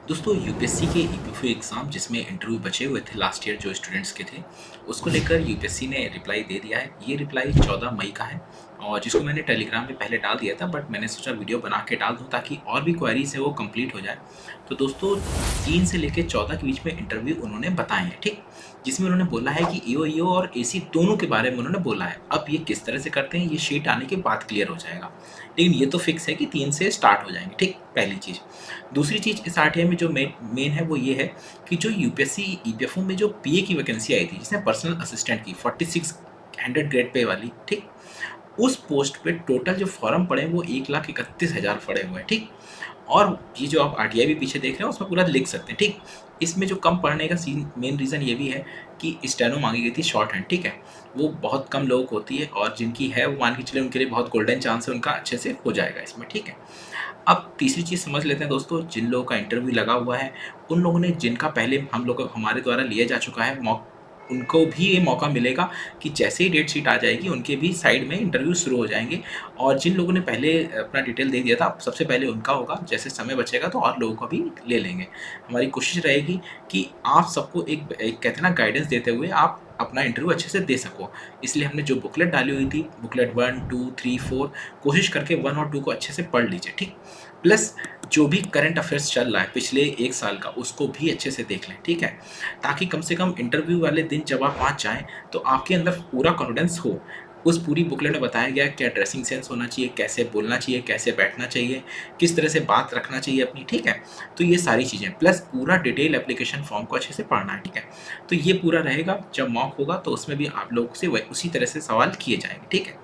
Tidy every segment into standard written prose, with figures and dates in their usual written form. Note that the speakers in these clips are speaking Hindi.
दोस्तों यूपीएससी के ईपीएफओ एग्ज़ाम जिसमें इंटरव्यू बचे हुए थे लास्ट ईयर जो स्टूडेंट्स के थे, उसको लेकर यूपीएससी ने रिप्लाई दे दिया है। ये रिप्लाई 14 मई का है और जिसको मैंने टेलीग्राम में पहले डाल दिया था, बट मैंने सोचा वीडियो बना के डाल दूँ ताकि और भी क्वेरीज है वो कंप्लीट हो जाए। तो दोस्तों 3 से लेकर 14 के बीच में इंटरव्यू उन्होंने बताए हैं, ठीक? जिसमें उन्होंने बोला है कि ईओ और एसी दोनों के बारे में उन्होंने बोला है। अब ये किस तरह से करते हैं ये शीट आने के बाद क्लियर हो जाएगा, लेकिन ये तो फिक्स है कि 3 से स्टार्ट हो जाएंगे, ठीक? पहली चीज़। दूसरी चीज़ इस आरटीआई में जो मेन है वो ये है कि जो यूपीएससी ईपीएफओ में जो पीए की वैकेंसी आई थी जिसने पर्सनल असिस्टेंट की 4600 ग्रेड पे वाली, ठीक? उस पोस्ट पे टोटल जो फॉर्म पड़े हैं वो 1,31,000 पड़े हुए हैं, ठीक? और ये जो आप आरटीआई भी पीछे देख रहे हैं उसमें पूरा लिख सकते हैं, ठीक? इसमें जो कम पढ़ने का सीन मेन रीज़न ये भी है कि स्टेनो मांगी गई थी शॉर्ट हैंड, ठीक है? वो बहुत कम लोगों को होती है और जिनकी है वो मान के चलिए उनके लिए बहुत गोल्डन चांस है, उनका अच्छे से हो जाएगा इसमें, ठीक है? अब तीसरी चीज़ समझ लेते हैं दोस्तों, जिन लोगों का इंटरव्यू लगा हुआ है, उन लोगों ने जिनका पहले हम लोग हमारे द्वारा लिया जा चुका है उनको भी ये मौका मिलेगा कि जैसे ही डेट शीट आ जाएगी उनके भी साइड में इंटरव्यू शुरू हो जाएंगे। और जिन लोगों ने पहले अपना डिटेल दे दिया था सबसे पहले उनका होगा, जैसे समय बचेगा तो और लोगों को भी ले लेंगे। हमारी कोशिश रहेगी कि आप सबको एक कहते हैं ना गाइडेंस देते हुए आप अपना इंटरव्यू अच्छे से दे सको। इसलिए हमने जो बुकलेट डाली हुई थी, बुकलेट 1, 2, 3, 4, कोशिश करके 1 और 2 को अच्छे से पढ़ लीजिए, ठीक? प्लस जो भी करंट अफेयर्स चल रहा है पिछले 1 साल का उसको भी अच्छे से देख लें, ठीक है? ताकि कम से कम इंटरव्यू वाले दिन जब आप वहाँ जाएँ तो आपके अंदर पूरा कॉन्फिडेंस हो। उस पूरी बुकलेट में बताया गया है क्या ड्रेसिंग सेंस होना चाहिए, कैसे बोलना चाहिए, कैसे बैठना चाहिए, किस तरह से बात रखना चाहिए अपनी, ठीक है? तो ये सारी चीज़ें प्लस पूरा डिटेल एप्लीकेशन फॉर्म को अच्छे से पढ़ना है, ठीक है? तो ये पूरा रहेगा, जब मॉक होगा तो उसमें भी आप लोगों से उसी तरह से सवाल किए जाएँगे, ठीक है?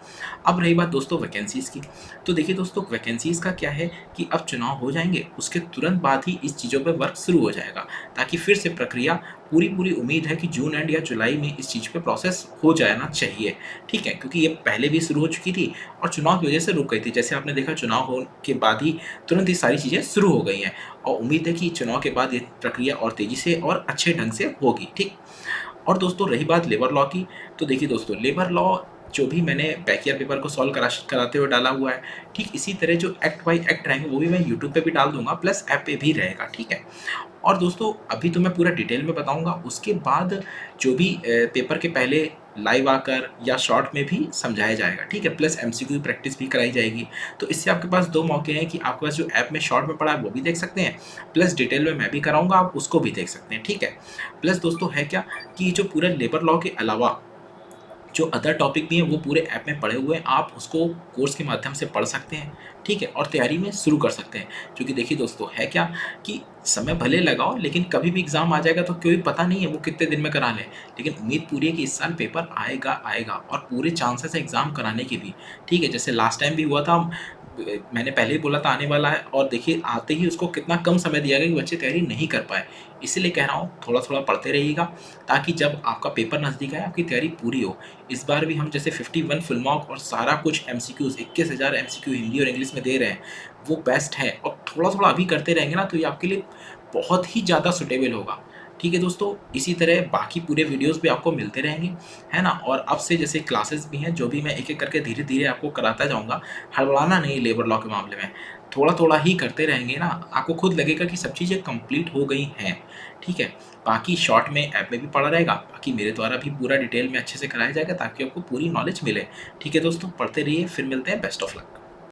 अब रही बात दोस्तों वैकेंसीज़ की, तो देखिए दोस्तों वैकेंसीज़ का क्या है कि अब चुनाव हो जाएँगे, उसके तुरंत बाद ही इस चीज़ों पे वर्क शुरू हो जाएगा, ताकि फिर से प्रक्रिया पूरी उम्मीद है कि जून एंड या जुलाई में इस चीज़ पे प्रोसेस हो जाना चाहिए, ठीक है? क्योंकि ये पहले भी शुरू हो चुकी थी और चुनाव की वजह से रुक गई थी। जैसे आपने देखा चुनाव हो के बाद ही तुरंत ये सारी चीज़ें शुरू हो गई हैं और उम्मीद है कि चुनाव के बाद ये प्रक्रिया और तेज़ी से और अच्छे ढंग से होगी, ठीक? और दोस्तों रही बात लेबर लॉ की, तो देखिए दोस्तों लेबर लॉ जो भी मैंने बैक पेपर को सॉल्व कराते हुए डाला हुआ है, ठीक इसी तरह जो एक्ट बाय एक्ट रहेंगे वो भी मैं यूट्यूब पे भी डाल दूँगा, प्लस ऐप पे भी रहेगा, ठीक है? और दोस्तों अभी तो मैं पूरा डिटेल में बताऊँगा, उसके बाद जो भी पेपर के पहले लाइव आकर या शॉर्ट में भी समझाया जाएगा, ठीक है? प्लस एमसीक्यू प्रैक्टिस भी कराई जाएगी। तो इससे आपके पास 2 मौके हैं कि आपके पास जो ऐप में शॉर्ट में पढ़ा है वो भी देख सकते हैं, प्लस डिटेल में मैं भी कराऊँगा, आप उसको भी देख सकते हैं, ठीक है? प्लस दोस्तों है क्या कि जो पूरा लेबर लॉ के अलावा जो अदर टॉपिक भी हैं वो पूरे ऐप में पढ़े हुए हैं, आप उसको कोर्स के माध्यम से पढ़ सकते हैं, ठीक है? और तैयारी में शुरू कर सकते हैं। क्योंकि देखिए दोस्तों है क्या कि समय भले लगाओ लेकिन कभी भी एग्ज़ाम आ जाएगा तो कोई पता नहीं है वो कितने दिन में करा लें। लेकिन उम्मीद पूरी है कि इस साल पेपर आएगा और पूरे चांसेस हैं एग्ज़ाम कराने के भी, ठीक है? जैसे लास्ट टाइम भी हुआ था, मैंने पहले ही बोला था आने वाला है और देखिए आते ही उसको कितना कम समय दिया गया कि बच्चे तैयारी नहीं कर पाए। इसीलिए कह रहा हूँ थोड़ा-थोड़ा पढ़ते रहिएगा ताकि जब आपका पेपर नज़दीक आए आपकी तैयारी पूरी हो। इस बार भी हम जैसे 51 फुल मार्क और सारा कुछ एमसीक्यूज़ 21,000 एमसीक्यू हिंदी और इंग्लिश में दे रहे हैं, वो बेस्ट है और थोड़ा-थोड़ा अभी करते रहेंगे ना तो ये आपके लिए बहुत ही ज़्यादा सूटेबल होगा। ठीक है दोस्तों, इसी तरह बाकी पूरे वीडियोज़ भी आपको मिलते रहेंगे, है ना? और अब से जैसे क्लासेस भी हैं जो भी मैं एक-एक करके धीरे-धीरे आपको कराता जाऊँगा, हड़बड़ाना नहीं लेबर लॉ के मामले में। थोड़ा-थोड़ा ही करते रहेंगे ना, आपको खुद लगेगा कि सब चीज़ें कंप्लीट हो गई हैं, ठीक है? बाकी शॉर्ट में ऐप में भी पड़ा रहेगा, बाकी मेरे द्वारा भी पूरा डिटेल में अच्छे से कराया जाएगा ताकि आपको पूरी नॉलेज मिले। ठीक है दोस्तों, पढ़ते रहिए, फिर मिलते हैं, बेस्ट ऑफ लक।